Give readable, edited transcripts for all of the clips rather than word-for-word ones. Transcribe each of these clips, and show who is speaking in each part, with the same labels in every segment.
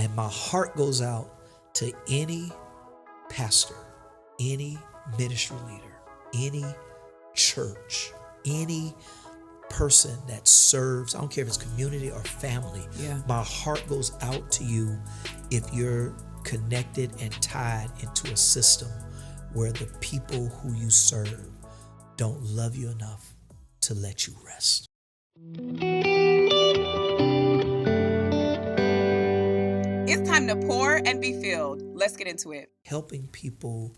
Speaker 1: And my heart goes out to any pastor, any ministry leader, any church, any person that serves, I don't care if it's community or family.
Speaker 2: Yeah.
Speaker 1: My heart goes out to you if you're connected and tied into a system where the people who you serve don't love you enough to let you rest.
Speaker 2: It's time to pour and be filled. Let's get into it.
Speaker 1: Helping people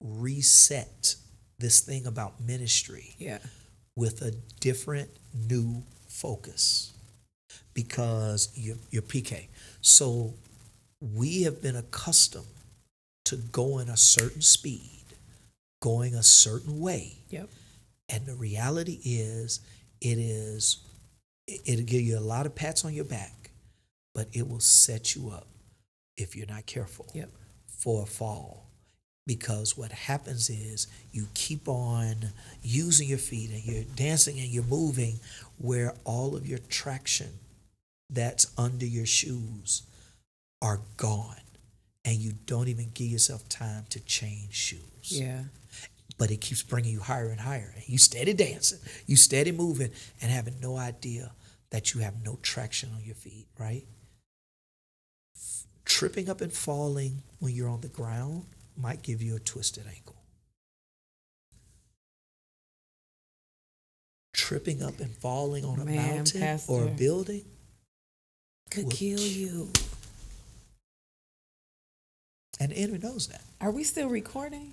Speaker 1: reset this thing about ministry with a different new focus, because you're PK. So we have been accustomed to going a certain speed, going a certain way.
Speaker 2: Yep.
Speaker 1: And the reality is, it'll give you a lot of pats on your back, but it will set you up, if you're not careful, for a fall. Because what happens is you keep on using your feet and you're dancing and you're moving where all of your traction that's under your shoes are gone. And you don't even give yourself time to change shoes.
Speaker 2: Yeah.
Speaker 1: But it keeps bringing you higher and higher. And you steady dancing, you steady moving, and having no idea that you have no traction on your feet, right? Tripping up and falling when you're on the ground might give you a twisted ankle. Tripping up and falling on a mountain, Pastor, or a building
Speaker 2: could kill you.
Speaker 1: And the enemy knows that.
Speaker 2: Are we still recording?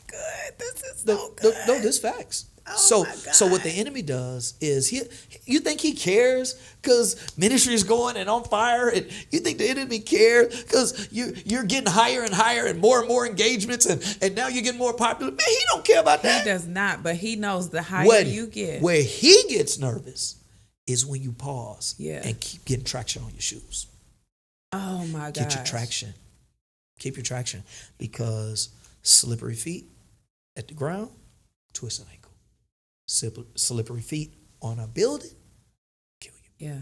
Speaker 2: Good. This is so good.
Speaker 1: No, this is facts. Oh so what the enemy does is you think he cares because ministry is going and on fire, and you think the enemy cares because you're getting higher and higher and more engagements, and now you're getting more popular. Man, he don't care about that.
Speaker 2: He does not, but he knows the higher you get.
Speaker 1: Where he gets nervous is when you pause and keep getting traction on your shoes.
Speaker 2: Oh my God.
Speaker 1: Get your traction. Keep your traction, because slippery feet at the ground, twist an ankle. Slippery feet on a building, kill you.
Speaker 2: Yeah.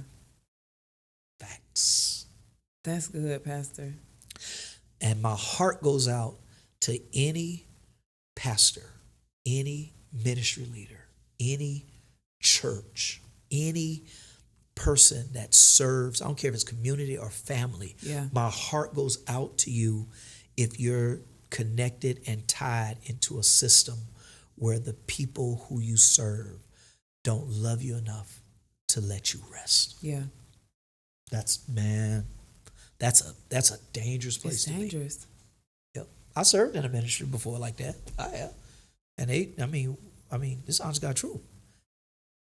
Speaker 1: Facts.
Speaker 2: That's good, Pastor.
Speaker 1: And my heart goes out to any pastor, any ministry leader, any church, any person that serves, I don't care if it's community or family.
Speaker 2: Yeah.
Speaker 1: My heart goes out to you if you're connected and tied into a system where the people who you serve don't love you enough to let you rest.
Speaker 2: Yeah.
Speaker 1: That's a dangerous place
Speaker 2: it's
Speaker 1: to
Speaker 2: dangerous.
Speaker 1: be. Yep. I served in a ministry before like that. I have. And I mean, this honest God true.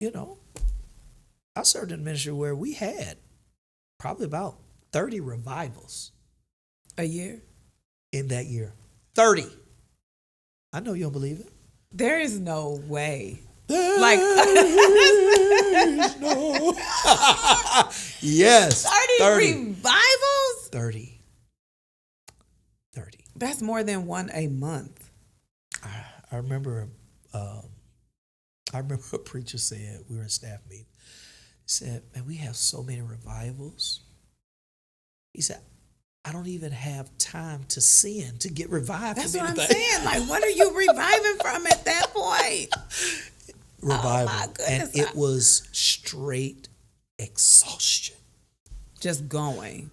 Speaker 1: You know, I served in a ministry where we had probably about 30 revivals.
Speaker 2: A year?
Speaker 1: In that year. 30. I know you don't believe it.
Speaker 2: There is no way.
Speaker 1: There
Speaker 2: like
Speaker 1: is no. Yes.
Speaker 2: 30 revivals?
Speaker 1: 30.
Speaker 2: That's more than one a month.
Speaker 1: I remember a preacher said, we were in staff meeting, he said, man, we have so many revivals. He said, I don't even have time to sin to get revived.
Speaker 2: That's
Speaker 1: from
Speaker 2: what
Speaker 1: anything.
Speaker 2: I'm saying. Like, what are you reviving from at that point?
Speaker 1: Revival.
Speaker 2: Oh my goodness.
Speaker 1: And it was straight exhaustion.
Speaker 2: Just going.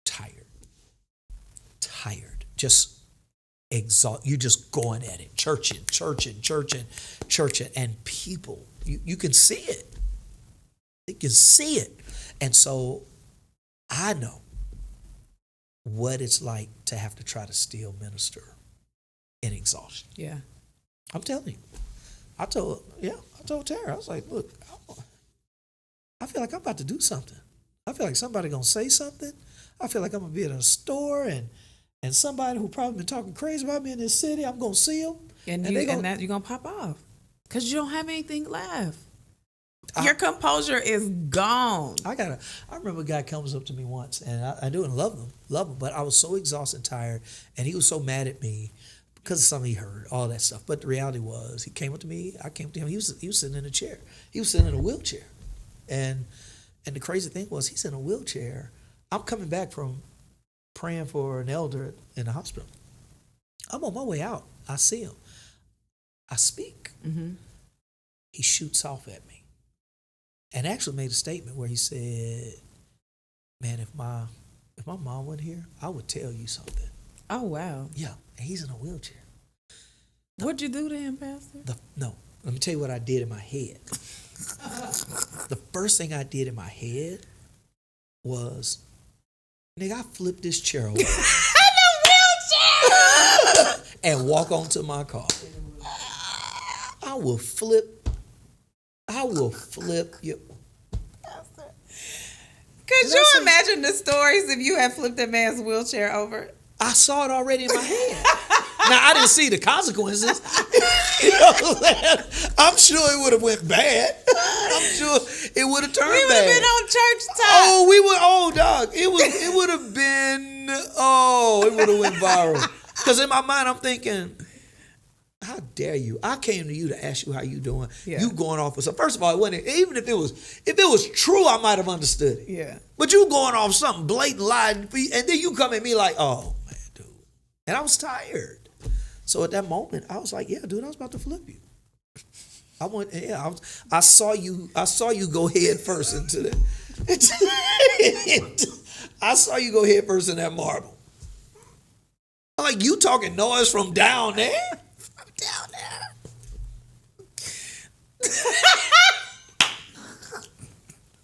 Speaker 1: Tired. Just exhausted. You're just going at it. Churching. And people, you can see it. You can see it. And so I know what it's like to have to try to still minister in exhaustion.
Speaker 2: Yeah.
Speaker 1: I'm telling you. I told Tara, I was like, look, I feel like I'm about to do something. I feel like somebody going to say something. I feel like I'm going to be in a store and somebody who probably been talking crazy about me in this city, I'm going to see them.
Speaker 2: And you're going to pop off because you don't have anything left. Your composure is gone.
Speaker 1: I remember a guy comes up to me once, and I do and love him, but I was so exhausted and tired, and he was so mad at me because of something he heard, all that stuff. But the reality was, he came up to me, I came to him, he was sitting in a chair. He was sitting in a wheelchair. And the crazy thing was, he's in a wheelchair, I'm coming back from praying for an elder in the hospital. I'm on my way out. I see him. I speak.
Speaker 2: Mm-hmm.
Speaker 1: He shoots off at me. And actually made a statement where he said, man, if my mom wasn't here, I would tell you something.
Speaker 2: Oh, wow.
Speaker 1: Yeah, and he's in a wheelchair.
Speaker 2: What'd you do to him, Pastor?
Speaker 1: No, let me tell you what I did in my head. The first thing I did in my head was, nigga, I flipped this chair over. And walk onto my car. I will flip you.
Speaker 2: Could you imagine the stories if you had flipped that man's wheelchair over?
Speaker 1: I saw it already in my head. Now, I didn't see the consequences. You know what I'm saying? I'm sure it would have went bad. I'm sure it would have turned bad.
Speaker 2: We would have been on church time.
Speaker 1: Oh, dog. It would have been, it would have went viral. Because in my mind, I'm thinking, how dare you? I came to you to ask you how you doing. Yeah. You going off with something. First of all, it wasn't, even if it was true, I might have understood it.
Speaker 2: Yeah.
Speaker 1: But you going off something blatant lie, and then you come at me like, oh man, dude. And I was tired. So at that moment, I was like, yeah, dude, I was about to flip you. I saw you go head first into that. I saw you go head first in that marble. I'm like, you talking noise from down there? From down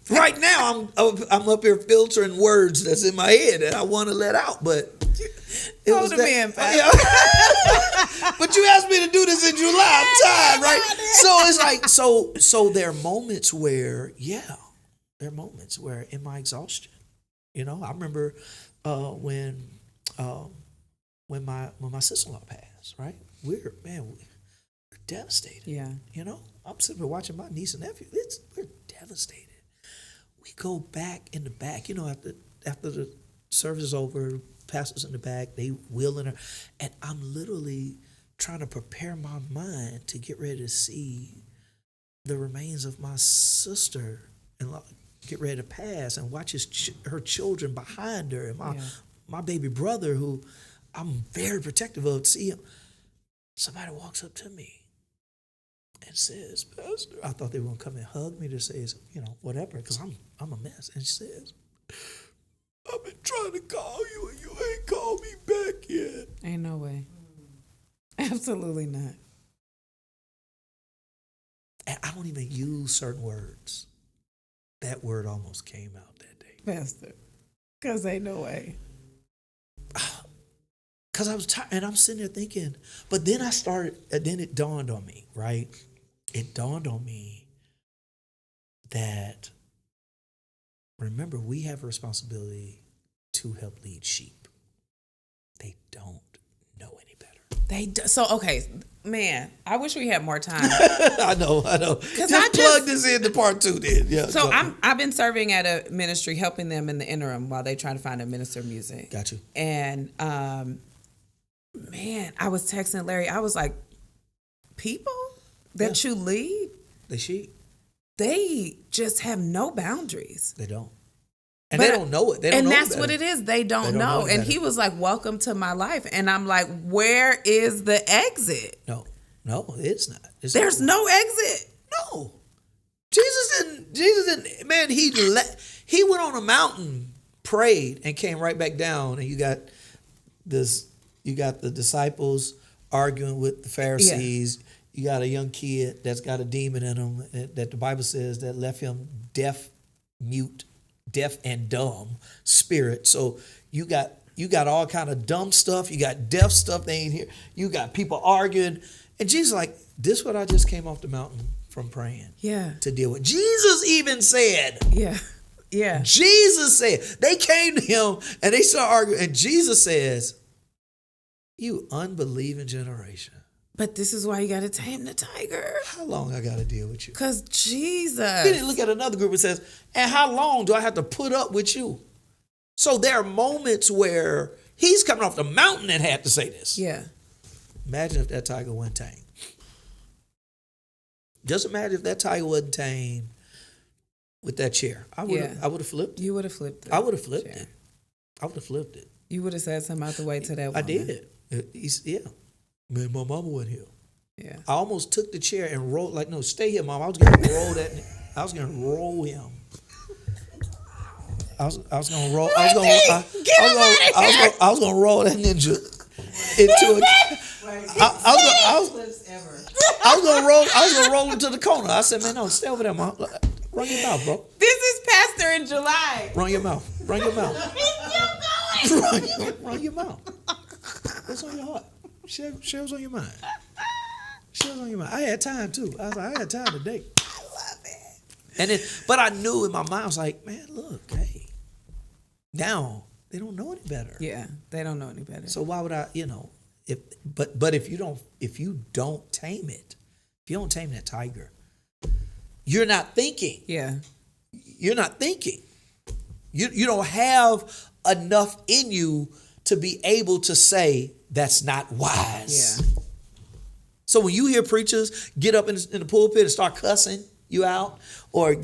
Speaker 1: there. Right now, I'm up here filtering words that's in my head that I want to let out, but
Speaker 2: hold a man,
Speaker 1: yeah. But you asked me to do this in July. I'm tired, right? So it's like, so there are moments where, in my exhaustion, you know, I remember when my sister-in-law passed, right? We're devastated.
Speaker 2: Yeah.
Speaker 1: You know, I'm sitting here watching my niece and nephew. We're devastated. We go back in the back, you know, after the service is over, pastor's in the back, they wheeling her, and I'm literally trying to prepare my mind to get ready to see the remains of my sister and get ready to pass and watch her children behind her and my baby brother, who I'm very protective of, to see him. Somebody walks up to me and says, Pastor, I thought they were going to come and hug me to say, you know, whatever, because I'm a mess. And she says, I've been trying to call you and you ain't called me back yet.
Speaker 2: Ain't no way. Absolutely not.
Speaker 1: And I don't even use certain words. That word almost came out that day.
Speaker 2: Pastor, because ain't no way.
Speaker 1: Because I was tired, and I'm sitting there thinking, but then then it dawned on me, right? It dawned on me that, remember, we have a responsibility to help lead sheep. They don't know any better.
Speaker 2: So, okay, man, I wish we had more time.
Speaker 1: I know. Just plug this into part 2 then. Yeah.
Speaker 2: So I've been serving at a ministry, helping them in the interim while they try to find a minister of music.
Speaker 1: Got you.
Speaker 2: And, man, I was texting Larry. I was like, people that you lead,
Speaker 1: they sheep.
Speaker 2: They just have no boundaries.
Speaker 1: They don't. And they don't know it. They don't
Speaker 2: and
Speaker 1: know
Speaker 2: that's what it is. They don't know. And he was like, welcome to my life. And I'm like, where is the exit?
Speaker 1: No, it's not.
Speaker 2: There's no exit.
Speaker 1: No. Jesus didn't, man, he went on a mountain, prayed, and came right back down. And you got the disciples arguing with the Pharisees. Yeah. You got a young kid that's got a demon in him that the Bible says that left him deaf, mute, deaf and dumb spirit. So you got all kind of dumb stuff. You got deaf stuff they ain't here. You got people arguing. And Jesus like, this is what I just came off the mountain from praying.
Speaker 2: Yeah.
Speaker 1: To deal with. Jesus even said.
Speaker 2: Yeah. Yeah.
Speaker 1: Jesus said. They came to him and they started arguing. And Jesus says, you unbelieving generation.
Speaker 2: But this is why you got to tame the tiger.
Speaker 1: How long I got to deal with you?
Speaker 2: Because Jesus.
Speaker 1: Then he look at another group and says, and how long do I have to put up with you? So there are moments where he's coming off the mountain and had to say this.
Speaker 2: Yeah.
Speaker 1: Imagine if that tiger wasn't tamed. Just imagine if that tiger wasn't tamed. with that chair. I would have flipped it.
Speaker 2: You would have flipped it.
Speaker 1: I would have flipped it. I would have flipped it.
Speaker 2: You would have said something out the way to that woman.
Speaker 1: I did. Man, my mama went here.
Speaker 2: Yeah.
Speaker 1: I almost took the chair and rolled, like, no, stay here, Mom. I was going to roll that. I was going to roll him. I was going to roll. I was going to roll that ninja into a. I was going to roll him to the corner. I said, man, no, stay over there, Mom. Run your mouth, bro.
Speaker 2: This is Pastor in July.
Speaker 1: Run your mouth. Run your mouth.
Speaker 2: He's still going.
Speaker 1: Run your mouth. What's on your heart? Share what's on your mind. Share what's on your mind. I had time too. I was like, I had time today.
Speaker 2: I love it.
Speaker 1: And then, but I knew in my mind, I was like, man, look, hey, now they don't know any better.
Speaker 2: Yeah, they don't know any better.
Speaker 1: So why would I, but if you don't tame it, if you don't tame that tiger, you're not thinking.
Speaker 2: Yeah.
Speaker 1: You're not thinking. You don't have enough in you to be able to say that's not wise.
Speaker 2: Yeah.
Speaker 1: So when you hear preachers get up in the pulpit and start cussing you out, or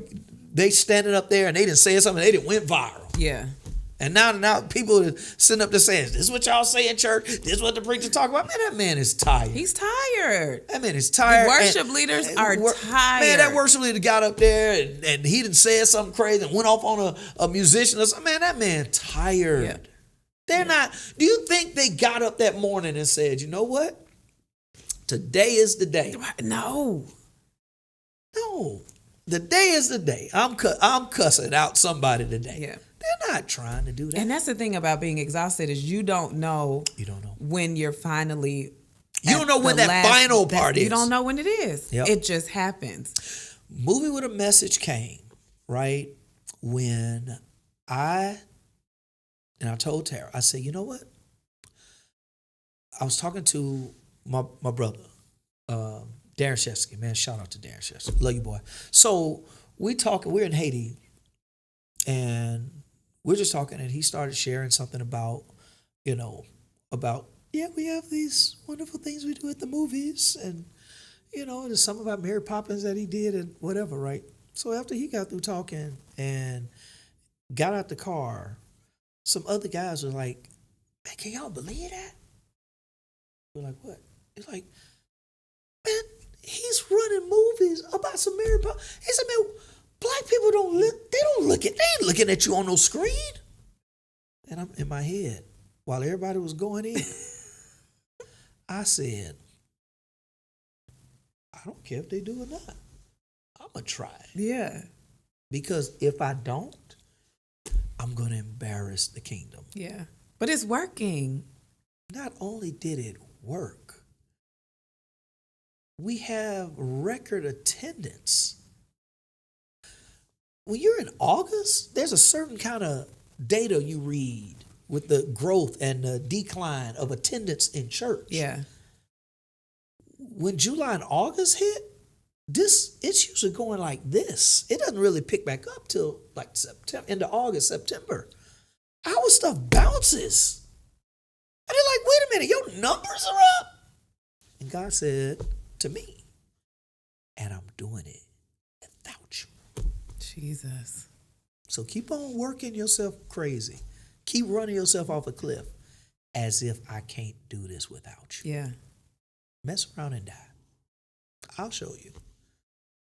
Speaker 1: they standing up there and they didn't say something, they didn't went viral.
Speaker 2: Yeah.
Speaker 1: And now people are sitting up there saying, this is what y'all say in church, this is what the preacher talk about. Man, that man is tired.
Speaker 2: He's tired.
Speaker 1: That man is tired.
Speaker 2: The worship leaders are tired.
Speaker 1: Man, that worship leader got up there and he done said something crazy and went off on a musician or something. Man, that man tired.
Speaker 2: Yeah.
Speaker 1: They're not. Do you think they got up that morning and said, you know what? Today is the day.
Speaker 2: No.
Speaker 1: The day is the day. I'm cussing out somebody today.
Speaker 2: Yeah.
Speaker 1: They're not trying to do that.
Speaker 2: And that's the thing about being exhausted is you don't know.
Speaker 1: You don't know
Speaker 2: when you're finally.
Speaker 1: You don't know when that final part is.
Speaker 2: You don't know when it is.
Speaker 1: Yep.
Speaker 2: It just happens.
Speaker 1: Movie with a Message came, right? When I told Tara, I said, you know what? I was talking to my brother, Darren Shesky. Man, shout out to Darren Shesky. Love you, boy. So we're in Haiti, and we're just talking, and he started sharing something about, we have these wonderful things we do at the movies, and, there's something about Mary Poppins that he did and whatever, right? So after he got through talking and got out the car, some other guys were like, man, can y'all believe that? We're like, what? It's like, man, he's running movies about some Mary Poppins. He said, man, black people they ain't looking at you on no screen. And I'm in my head, while everybody was going in, I said, I don't care if they do or not. I'm going to try.
Speaker 2: Yeah.
Speaker 1: Because if I don't, I'm going to embarrass the kingdom.
Speaker 2: Yeah. But it's working.
Speaker 1: Not only did it work, we have record attendance. When you're in August, there's a certain kind of data you read with the growth and the decline of attendance in church.
Speaker 2: Yeah.
Speaker 1: When July and August hit, it's usually going like this. It doesn't really pick back up till like September, into August, September. Our stuff bounces. And they're like, wait a minute, your numbers are up. And God said to me, and I'm doing it without you.
Speaker 2: Jesus.
Speaker 1: So keep on working yourself crazy. Keep running yourself off a cliff as if I can't do this without you.
Speaker 2: Yeah.
Speaker 1: Mess around and die. I'll show you.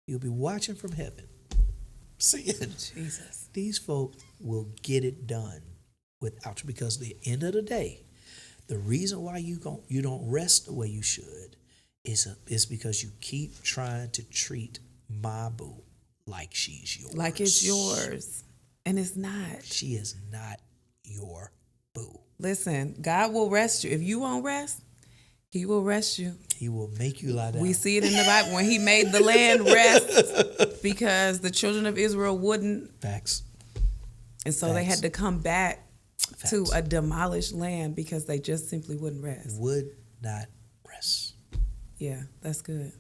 Speaker 1: You'll be watching from heaven, seeing
Speaker 2: Jesus.
Speaker 1: These folk will get it done without you, because at the end of the day, the reason why you don't rest the way you should is because you keep trying to treat my boo like she's yours.
Speaker 2: Like it's yours. And it's not.
Speaker 1: She is not your boo.
Speaker 2: Listen, God will rest you. If you won't rest, He will rest you.
Speaker 1: He will make you lie down.
Speaker 2: We see it in the Bible when He made the land rest because the children of Israel wouldn't.
Speaker 1: Facts.
Speaker 2: And so they had to come back to a demolished land because they just simply wouldn't rest.
Speaker 1: Would not rest.
Speaker 2: Yeah, that's good.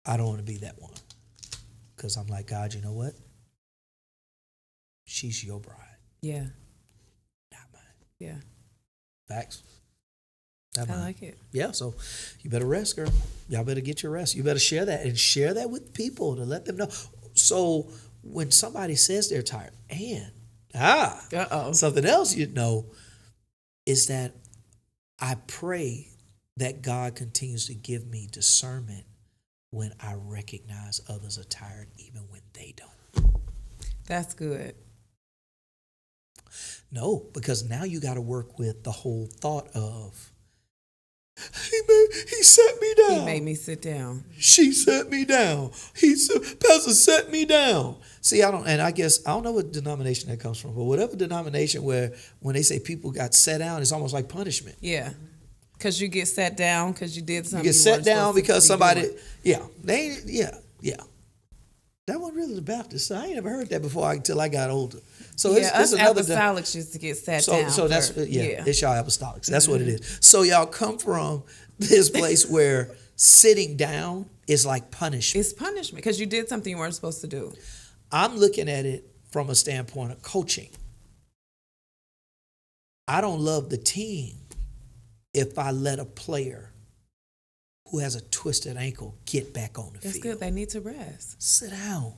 Speaker 1: I don't want to be that one, because I'm like, God, you know what? She's your bride.
Speaker 2: Yeah.
Speaker 1: Not mine.
Speaker 2: Yeah.
Speaker 1: Facts.
Speaker 2: I like it.
Speaker 1: Yeah, so you better rest, girl. Y'all better get your rest. You better share that, and share that with people to let them know. So when somebody says they're tired, and something else is that I pray that God continues to give me discernment when I recognize others are tired, even when they don't.
Speaker 2: That's good.
Speaker 1: No, because now you got to work with the whole thought of, he set me down.
Speaker 2: He made me sit down.
Speaker 1: She set me down. Pastor set me down. See, I don't know what denomination that comes from, but whatever denomination where when they say people got set down, it's almost like punishment.
Speaker 2: Yeah. Because you get sat down because you did something.
Speaker 1: You get set down because somebody,
Speaker 2: doing.
Speaker 1: That wasn't really the Baptist. I ain't never heard that before until I got older. So
Speaker 2: us apostolics used to get sat down.
Speaker 1: So that's it's y'all apostolics. That's what it is. So y'all come from this place where sitting down is like punishment.
Speaker 2: It's punishment because you did something you weren't supposed to do.
Speaker 1: I'm looking at it from a standpoint of coaching. I don't love the team if I let a player who has a twisted ankle get back on the field.
Speaker 2: That's good. They need to rest.
Speaker 1: Sit down.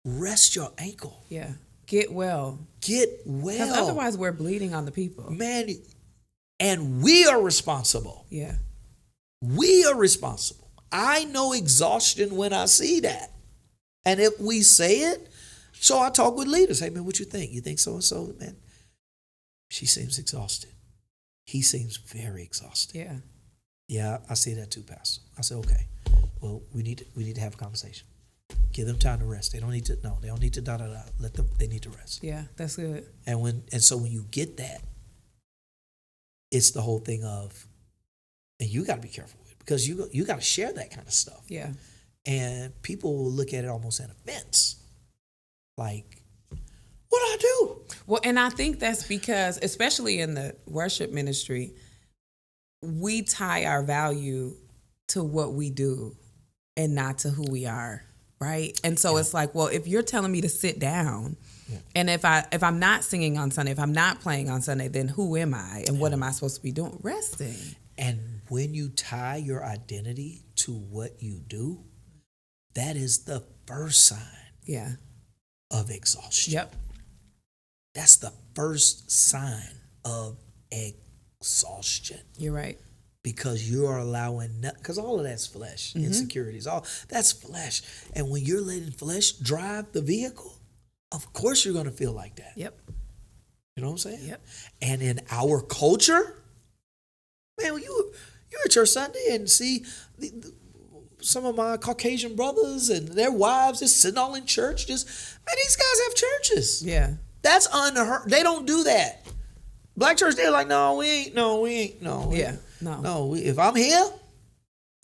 Speaker 1: Rest your ankle.
Speaker 2: Yeah. Get well.
Speaker 1: Get well.
Speaker 2: Because otherwise we're bleeding on the people.
Speaker 1: Man, and we are responsible.
Speaker 2: Yeah.
Speaker 1: We are responsible. I know exhaustion when I see that. And if we say it, so I talk with leaders. Hey, man, what you think? You think so-and-so? Man, she seems exhausted. He seems very exhausted.
Speaker 2: Yeah.
Speaker 1: Yeah, I see that too, Pastor. I said, okay, well, we need to have a conversation. Give them time to rest. They don't need to let them, they need to rest.
Speaker 2: Yeah, that's good.
Speaker 1: And so when you get that, it's the whole thing of, and you got to be careful with it because you got to share that kind of stuff.
Speaker 2: Yeah.
Speaker 1: And people will look at it almost an offense. Like, what do I do?
Speaker 2: Well, and I think that's because, especially in the worship ministry, we tie our value to what we do and not to who we are, right? And so it's like, well, if you're telling me to sit down, and if I'm not singing on Sunday, if I'm not playing on Sunday, then who am I and what am I supposed to be doing? Resting.
Speaker 1: And when you tie your identity to what you do, that is the first sign of exhaustion.
Speaker 2: Yep.
Speaker 1: That's the first sign of exhaustion.
Speaker 2: You're right.
Speaker 1: Because you are allowing, because all of that's flesh, insecurities, all that's flesh. And when you're letting flesh drive the vehicle, of course you're going to feel like that.
Speaker 2: Yep.
Speaker 1: You know what I'm saying?
Speaker 2: Yep.
Speaker 1: And in our culture, man, when you're at church Sunday and see some of my Caucasian brothers and their wives just sitting all in church, these guys have churches.
Speaker 2: Yeah.
Speaker 1: That's unheard. They don't do that. Black church, they're like, no, we ain't.
Speaker 2: Yeah, no.
Speaker 1: If I'm here,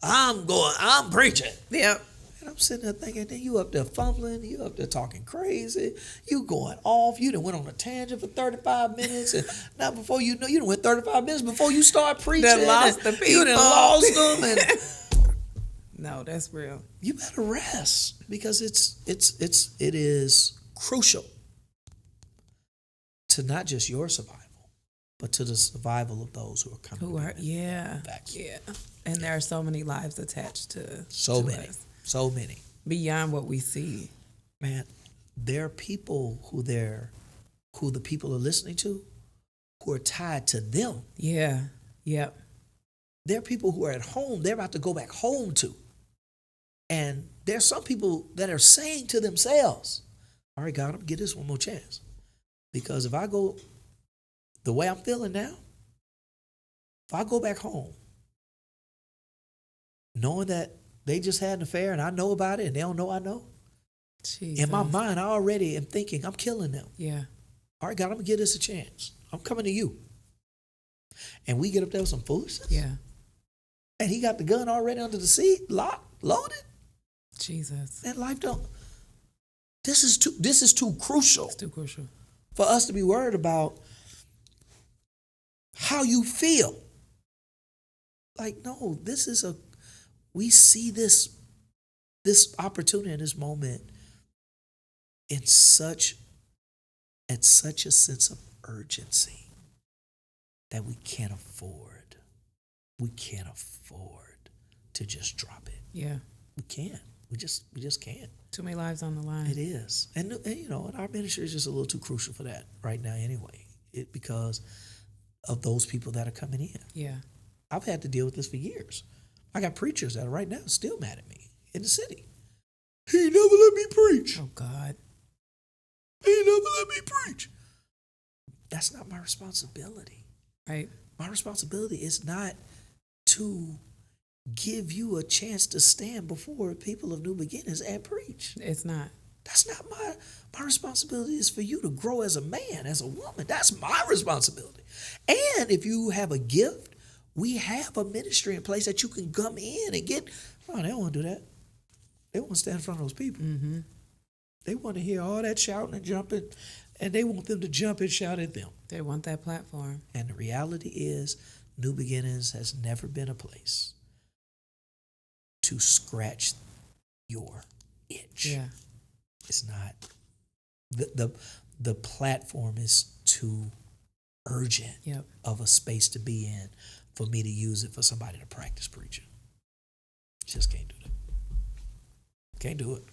Speaker 1: I'm preaching.
Speaker 2: Yep.
Speaker 1: And I'm sitting there thinking, then you up there fumbling, you up there talking crazy, you going off, you done went on a tangent for 35 minutes, and now before you know, you done went 35 minutes before you start preaching.
Speaker 2: Done lost the people.
Speaker 1: You done lost them. And
Speaker 2: no, that's real.
Speaker 1: You better rest because it is crucial to not just your survival, but to the survival of those who are coming. Back.
Speaker 2: And there are so many lives attached to
Speaker 1: so many,
Speaker 2: us.
Speaker 1: so many
Speaker 2: beyond what we see.
Speaker 1: Man, there are people who the people are listening to, who are tied to them.
Speaker 2: Yeah. Yep.
Speaker 1: There are people who are at home. They're about to go back home to, and there's some people that are saying to themselves, "All right, God, I'm gonna give this one more chance." Because if I go the way I'm feeling now, if I go back home, knowing that they just had an affair and I know about it and they don't know I know,
Speaker 2: Jesus.
Speaker 1: in my mind, I already am thinking I'm killing them.
Speaker 2: Yeah.
Speaker 1: All right, God, I'm going to give this a chance. I'm coming to you. And we get up there with some foolishness.
Speaker 2: Yeah.
Speaker 1: And he got the gun already under the seat, locked, loaded.
Speaker 2: Jesus.
Speaker 1: And life don't. This is too crucial.
Speaker 2: It's too crucial.
Speaker 1: For us to be worried about how you feel. Like, no, we see this opportunity in this moment at such a sense of urgency that we can't afford to just drop it.
Speaker 2: Yeah.
Speaker 1: We can't. We just can't.
Speaker 2: Too many lives on the line.
Speaker 1: It is. And and our ministry is just a little too crucial for that right now anyway. Because of those people that are coming in.
Speaker 2: Yeah.
Speaker 1: I've had to deal with this for years. I got preachers that are right now still mad at me in the city. He never let me preach.
Speaker 2: Oh, God.
Speaker 1: He never let me preach. That's not my responsibility.
Speaker 2: Right.
Speaker 1: My responsibility is not to give you a chance to stand before people of New Beginnings and preach.
Speaker 2: It's not.
Speaker 1: That's not my responsibility. Is for you to grow as a man, as a woman. That's my responsibility. And if you have a gift, we have a ministry in place that you can come in and get. Oh, they don't want to do that. They want to stand in front of those people.
Speaker 2: Mm-hmm.
Speaker 1: They want to hear all that shouting and jumping, and they want them to jump and shout at them.
Speaker 2: They want that platform.
Speaker 1: And the reality is, New Beginnings has never been a place to scratch your itch.
Speaker 2: Yeah.
Speaker 1: It's not. The platform is too urgent of a space to be in for me to use it for somebody to practice preaching. Just can't do that. Can't do it.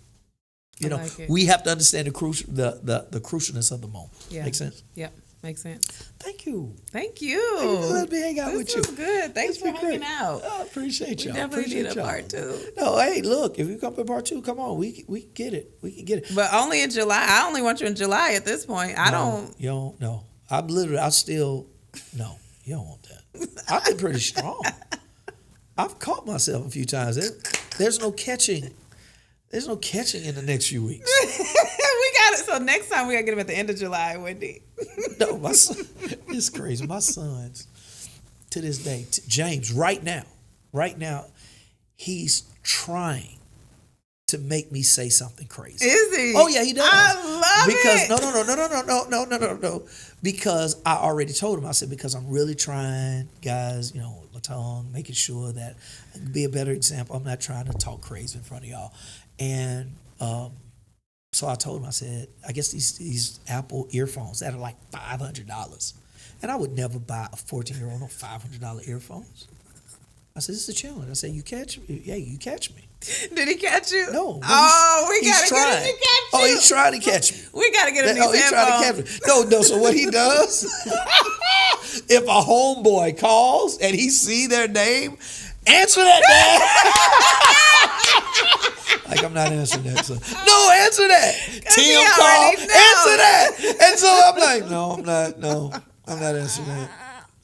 Speaker 1: We have to understand the crucialness of the moment.
Speaker 2: Yeah.
Speaker 1: Make sense?
Speaker 2: Yep. Makes sense.
Speaker 1: Thank you.
Speaker 2: Thank you.
Speaker 1: Let me hang out with you.
Speaker 2: This is good. Thanks for hanging out.
Speaker 1: I appreciate y'all.
Speaker 2: We definitely need a part 2.
Speaker 1: No, hey, look, if you come to part 2, come on. We can get it. We can get it.
Speaker 2: But only in July. I only want you in July at this point.
Speaker 1: You don't know. No, you don't want that. I've been pretty strong. I've caught myself a few times. There's no catching. There's no catching in the next few weeks.
Speaker 2: We got it. So next time we got to get him at the end of July, Wendy.
Speaker 1: No, my son, it's crazy. My sons, to this day, James, right now, he's trying to make me say something crazy.
Speaker 2: Is he?
Speaker 1: Oh yeah, he does.
Speaker 2: I love
Speaker 1: it. No. Because I already told him. I said, because I'm really trying, guys. With my tongue, making sure that I can be a better example. I'm not trying to talk crazy in front of y'all. And so I told him. I said, I guess these Apple earphones that are like $500, and I would never buy a 14-year-old no $500 earphones. I said, this is a challenge. I said, you catch me. Yeah, you catch me.
Speaker 2: Did he catch you?
Speaker 1: No.
Speaker 2: Oh, we got to get him to catch you.
Speaker 1: Oh, he's trying to catch me.
Speaker 2: We got to get him these
Speaker 1: he's trying to catch me. No, so what he does, if a homeboy calls and he see their name, answer that damn. Like, I'm not answering that. So, no, answer that. Tim called, answer that. And so I'm like, I'm not answering that.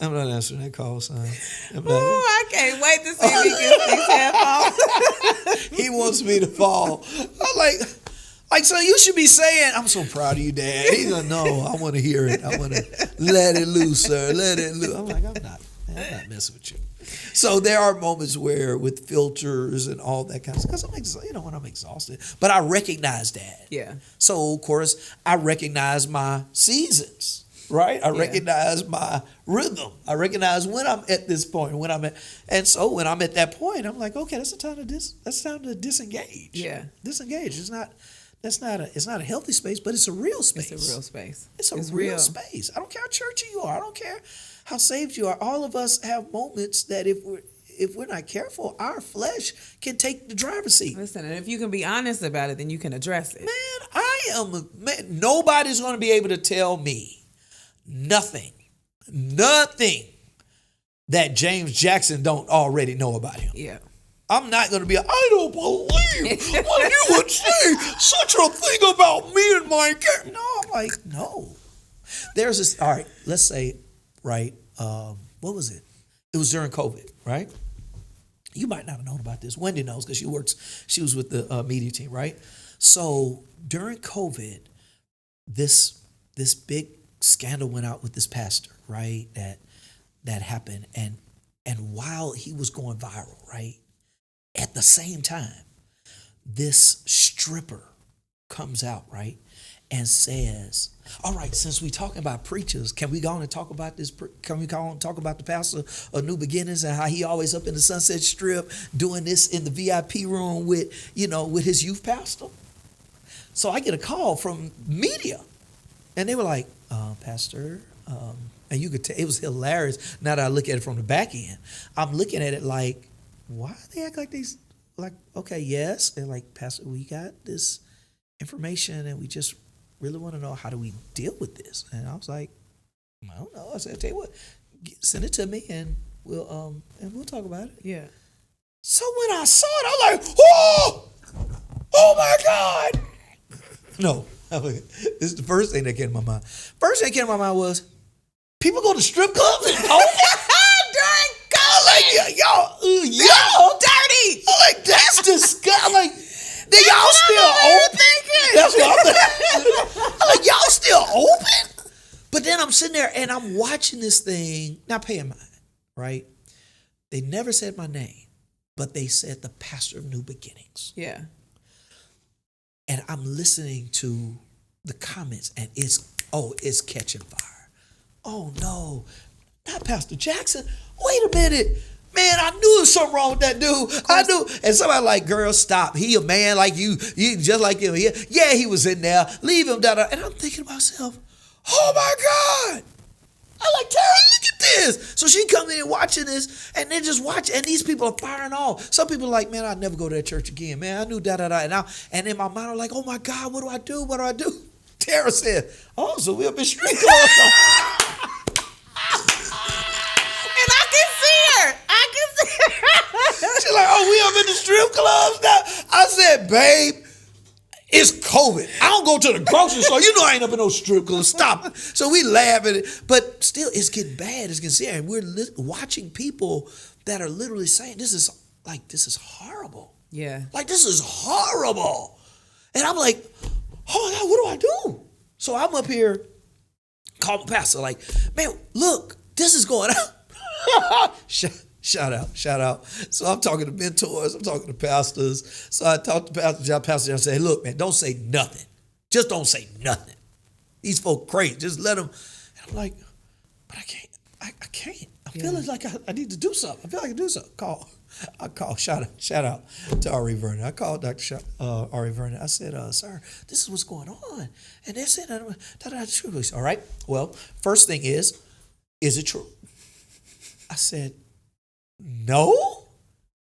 Speaker 1: I'm not answering that call, son.
Speaker 2: I can't wait to see if he gets these headphones.
Speaker 1: He wants me to fall. I'm like, so you should be saying, I'm so proud of you, Dad. He's like, no, I want to hear it. I want to let it loose, sir. Let it loose. I'm like, I'm not messing with you. So there are moments where with filters and all that kind of stuff, because when I'm exhausted, but I recognize that.
Speaker 2: Yeah. So,
Speaker 1: of course, I recognize my seasons. Right? I recognize my rhythm. I recognize when I'm at this point, and so when I'm at that point, I'm like, okay, that's time to disengage.
Speaker 2: Yeah.
Speaker 1: Disengage. It's not a healthy space, but it's a real space.
Speaker 2: It's a real space.
Speaker 1: It's a real space. I don't care how churchy you are. I don't care how saved you are. All of us have moments that if we're not careful, our flesh can take the driver's seat.
Speaker 2: Listen, and if you can be honest about it, then you can address it.
Speaker 1: Man, nobody's going to be able to tell me nothing that James Jackson don't already know about him.
Speaker 2: Yeah.
Speaker 1: I'm not going to be, I don't believe what you would say such a thing about me and my character. No, I'm like, no. There's this, all right, let's say, right, what was it? It was during COVID, right? You might not have known about this. Wendy knows because she was with the media team, right? So during COVID, this big scandal went out with this pastor, right? That happened, and while he was going viral, right, at the same time, this stripper comes out, right, and says, "All right, since we talking about preachers, can we go on and talk about this? Can we go on and talk about the pastor of New Beginnings and how he always up in the Sunset Strip doing this in the VIP room with his youth pastor?" So I get a call from media, and they were like, Pastor, and you could tell it was hilarious. Now that I look at it from the back end, I'm looking at it like, why they act like these? like, okay, yes. They're like, Pastor, we got this information and we just really want to know, how do we deal with this? And I was like, I don't know. I said, tell you what, send it to me and we'll talk about it.
Speaker 2: Yeah.
Speaker 1: So when I saw it, I was like, oh my God. No, this is the first thing that came to my mind. First thing that came to my mind was, people go to strip clubs and
Speaker 2: During COVID.
Speaker 1: y'all dirty. I'm like, that's disgusting. I'm like, then y'all still open? That's what I'm thinking. I'm like, y'all still open? But then I'm sitting there and I'm watching this thing, not paying mind, right? They never said my name, but they said the pastor of New Beginnings.
Speaker 2: Yeah.
Speaker 1: And I'm listening to the comments and it's catching fire. Oh no, not Pastor Jackson. Wait a minute. Man, I knew there was something wrong with that dude. I knew. And somebody like, girl, stop. He a man like you just like him. Yeah, he was in there. Leave him down. And I'm thinking to myself, oh my God. I'm like, Tara, look at this. So she come in and watching this, and they just watch, and these people are firing off. Some people are like, man, I'd never go to that church again. Man, I knew da-da-da. And in my mind, I'm like, oh my God, what do I do? What do I do? Tara said, oh, so we'll be street clubs. She's like, oh, we up in the strip clubs now? I said, babe, it's COVID. I don't go to the grocery store. You know I ain't up in no strip clubs. Stop it. So we laugh at it. But still, it's getting bad. It's getting serious. And we're watching people that are literally saying, this is horrible.
Speaker 2: Yeah.
Speaker 1: Like, this is horrible. And I'm like, oh my God, what do I do? So I'm up here, call my pastor, like, man, look, this is going on. Shout out. So I'm talking to mentors, I'm talking to pastors. So I talked to Pastor Jackson and I said, hey, look, man, don't say nothing. Just don't say nothing. These folk crazy. Just let them. And I'm like, but I can't. I can't. I feel like I need to do something. I feel like I can do something. I call. Shout out to Ari Vernon. I called Dr. Ari Vernon. I said, sir, this is what's going on. And they said, all right. Well, first thing is it true? I said, no.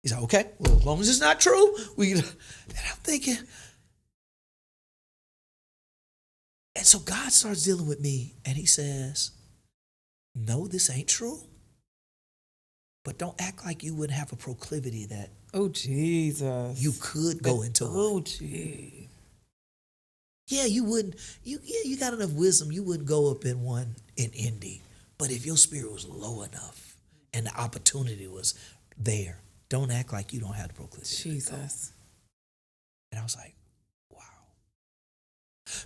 Speaker 1: He's like, okay, well, as long as it's not true, and I'm thinking, and so God starts dealing with me, and he says, no, this ain't true, but don't act like you wouldn't have a proclivity that,
Speaker 2: oh, Jesus,
Speaker 1: you could go into one.
Speaker 2: Oh, gee.
Speaker 1: Yeah, you wouldn't, you got enough wisdom, you wouldn't go up in one in Indy, but if your spirit was low enough, and the opportunity was there, don't act like you don't have the proclivity.
Speaker 2: Jesus.
Speaker 1: And I was like, wow.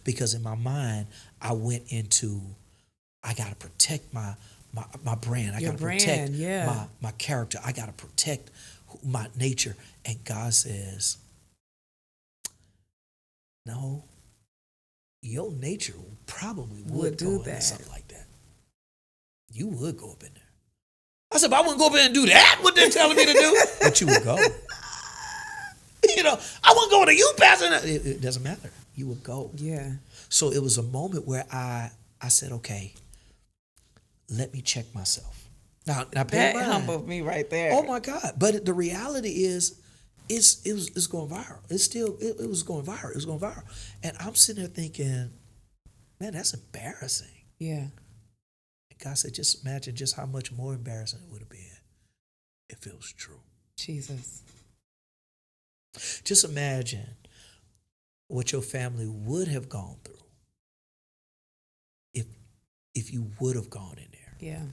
Speaker 1: Because in my mind, I went into, I got to protect my brand. I got to protect my character. I got to protect my nature. And God says, no, your nature probably would do that. Something like that. You would go up in there. I said, but I wouldn't go up there and do that, what they're telling me to do. But you would go. I wouldn't go to you, Pastor. It doesn't matter. You would go.
Speaker 2: Yeah.
Speaker 1: So it was a moment where I said, okay, let me check myself. Now
Speaker 2: that humbled me right there.
Speaker 1: Oh my God. But the reality is, it's going viral. It was going viral. It was going viral. And I'm sitting there thinking, man, that's embarrassing.
Speaker 2: Yeah.
Speaker 1: God said, just imagine just how much more embarrassing it would have been if it was true.
Speaker 2: Jesus.
Speaker 1: Just imagine what your family would have gone through if you would have gone in there.
Speaker 2: Yeah.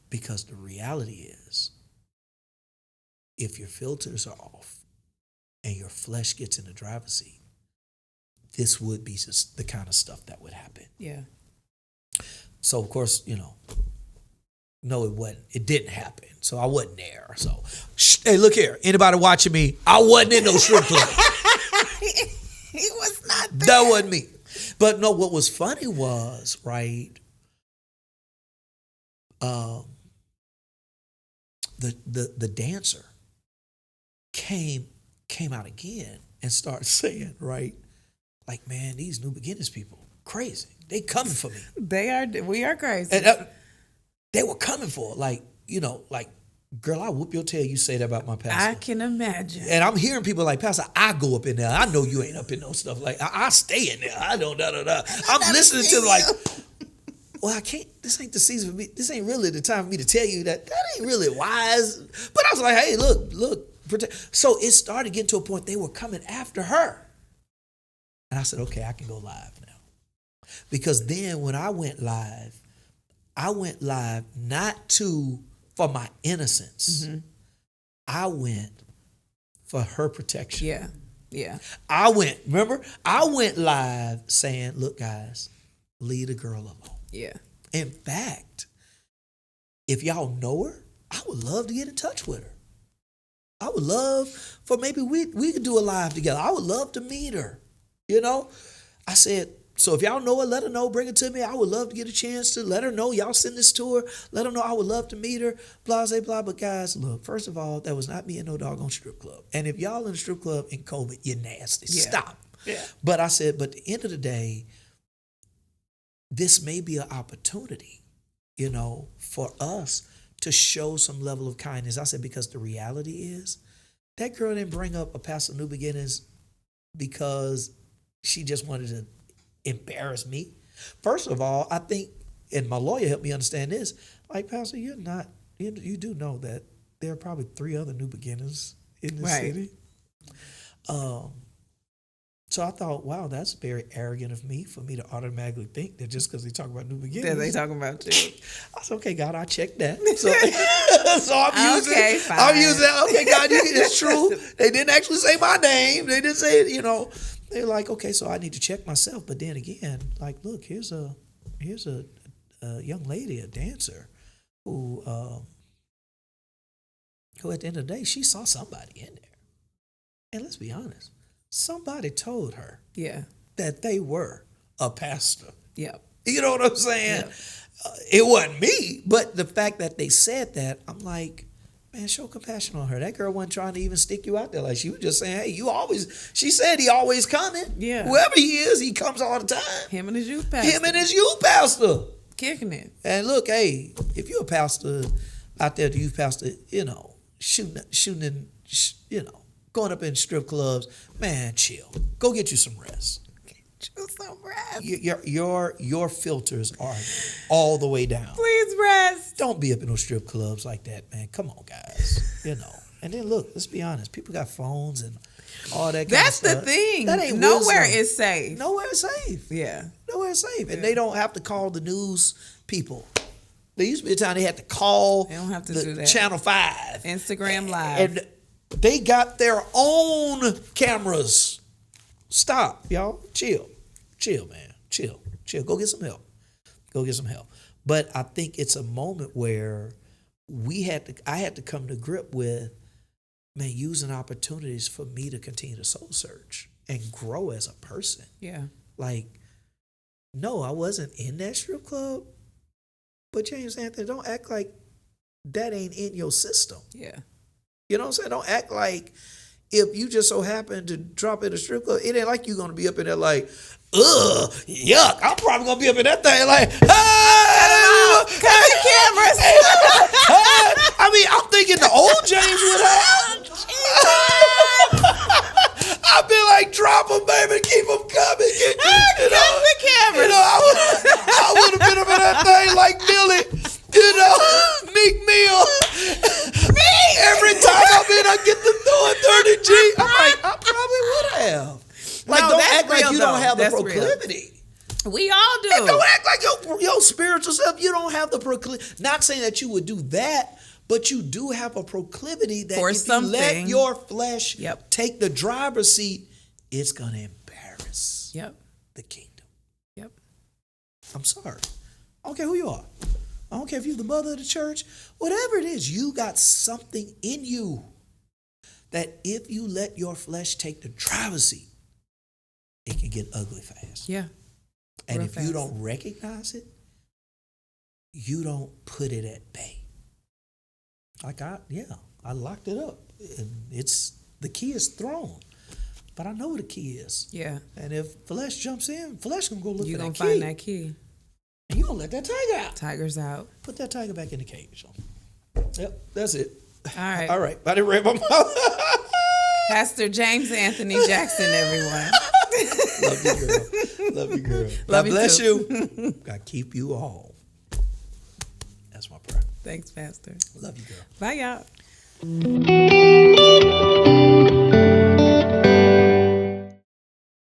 Speaker 1: Because the reality is, if your filters are off and your flesh gets in the driver's seat, this would be just the kind of stuff that would happen.
Speaker 2: Yeah.
Speaker 1: So, of course, no, it wasn't. It didn't happen. So I wasn't there. So, hey, look here. Anybody watching me? I wasn't in no strip club.
Speaker 2: He was not there.
Speaker 1: That wasn't me. But no, what was funny was, right, the dancer came out again and started saying, right, like, man, these New Beginnings people, crazy. They coming for me.
Speaker 2: We are crazy.
Speaker 1: And, they were coming for it, like Girl, I whoop your tail. You say that about my pastor.
Speaker 2: I can imagine.
Speaker 1: And I'm hearing people like, Pastor, I go up in there. I know you ain't up in no stuff like I stay in there. I don't da. I'm listening to like, well, I can't. This ain't the season for me. This ain't really the time for me to tell you that ain't really wise. But I was like, hey, look, protect. So it started getting to a point they were coming after her, and I said, okay, I can go live now, because then when I went live not for my innocence. Mm-hmm. I went for her protection.
Speaker 2: Yeah. Yeah.
Speaker 1: I went live saying, look, guys, leave the girl alone.
Speaker 2: Yeah.
Speaker 1: In fact, if y'all know her, I would love to get in touch with her. I would love for maybe we could do a live together. I would love to meet her. You know? I said, so if y'all know her, let her know, bring it to me. I would love to get a chance to let her know. Y'all send this to her. Let her know I would love to meet her. Blah, blah, blah. But guys, look, first of all, that was not me in no doggone strip club. And if y'all in a strip club in COVID, you're nasty. Yeah. Stop. Yeah. But I said, but at the end of the day, this may be an opportunity, you know, for us to show some level of kindness. I said, because the reality is that girl didn't bring up a Pastor New Beginnings because she just wanted to embarrass me. First of all, I think, and my lawyer helped me understand this, like, Pastor, you do know that there are probably 3 other New Beginnings in the city. So I thought, wow, that's very arrogant of me for me to automatically think that just because they talk about New Beginnings.
Speaker 2: That they talking about too.
Speaker 1: I said, okay, God, I checked that. So I'm using that. Okay, God, it's true. They didn't actually say my name. They didn't say it, you know. They're like, okay, so I need to check myself. But then again, like, look, here's a young lady, a dancer, who at the end of the day, she saw somebody in there. And let's be honest, somebody told her that they were a pastor.
Speaker 2: Yep.
Speaker 1: You know what I'm saying? Yep. It wasn't me, but the fact that they said that, I'm like, man, show compassion on her. That girl wasn't trying to even stick you out there. Like, she was just saying, hey, she said he always coming. Yeah. Whoever he is, he comes all the time.
Speaker 2: Him and his youth pastor. Kicking it.
Speaker 1: And look, hey, if you're a pastor out there, the youth pastor, you know, shooting in, you know, going up in strip clubs, man, chill. Go get you some rest.
Speaker 2: Get you some rest.
Speaker 1: Your filters are all the way down.
Speaker 2: Please rest.
Speaker 1: Don't be up in those strip clubs like that, man. Come on, guys. You know. And then look, let's be honest. People got phones and all that kind of stuff.
Speaker 2: That's the thing.
Speaker 1: That ain't
Speaker 2: Nowhere
Speaker 1: wisdom.
Speaker 2: is safe.
Speaker 1: Nowhere is safe.
Speaker 2: Yeah.
Speaker 1: Nowhere is safe. And they don't have to call the news people. There used to be a time they had to call
Speaker 2: they don't have to do that.
Speaker 1: Channel 5.
Speaker 2: Instagram Live.
Speaker 1: And they got their own cameras. Stop, y'all. Chill, man. Chill. Go get some help. But I think it's a moment where I had to come to grip with, man, using opportunities for me to continue to soul search and grow as a person. Yeah. Like, no, I wasn't in that strip club. But James Anthony, don't act like that ain't in your system. Yeah. You know what I'm saying? Don't act like if you just so happen to drop in a strip club, it ain't like you're going to be up in there like, ugh, yuck. I'm probably going to be up in that thing like, hey, cut the cameras. I mean, I'm thinking the old James would have. I've been like, drop them, baby, keep them coming.
Speaker 2: Cut the cameras.
Speaker 1: You know, I would have been up in that thing like Billy, you know, Meek Mill. Every time I'm in, I get to throwing 30 G. I'm like, I probably would have. Like, no, don't act like you don't have the proclivity.
Speaker 2: Real. We all do.
Speaker 1: And don't act like your spiritual self, you don't have the proclivity. Not saying that you would do that, but you do have a proclivity that
Speaker 2: for
Speaker 1: if
Speaker 2: something,
Speaker 1: you let your flesh take the driver's seat, it's going to embarrass the kingdom. Yep. I'm sorry. I don't care who you are. I don't care if you're the mother of the church. Whatever it is, you got something in you that if you let your flesh take the driver's seat, it can get ugly fast. Yeah. And if you don't recognize it, you don't put it at bay. Like I locked it up. And the key is thrown. But I know what the key is. Yeah. And if flesh jumps in, flesh can go look for that key.
Speaker 2: You're going to find that key.
Speaker 1: And you're going to let that tiger out.
Speaker 2: Tiger's out.
Speaker 1: Put that tiger back in the cage. Yep, that's it.
Speaker 2: All right.
Speaker 1: All right. I didn't read my mouth.
Speaker 2: Pastor James Anthony Jackson, everyone.
Speaker 1: Love you, girl. Love you, girl.
Speaker 2: Love
Speaker 1: God
Speaker 2: you
Speaker 1: bless
Speaker 2: too.
Speaker 1: you. God keep you all. That's my prayer.
Speaker 2: Thanks, Pastor.
Speaker 1: Love you, girl.
Speaker 2: Bye, y'all.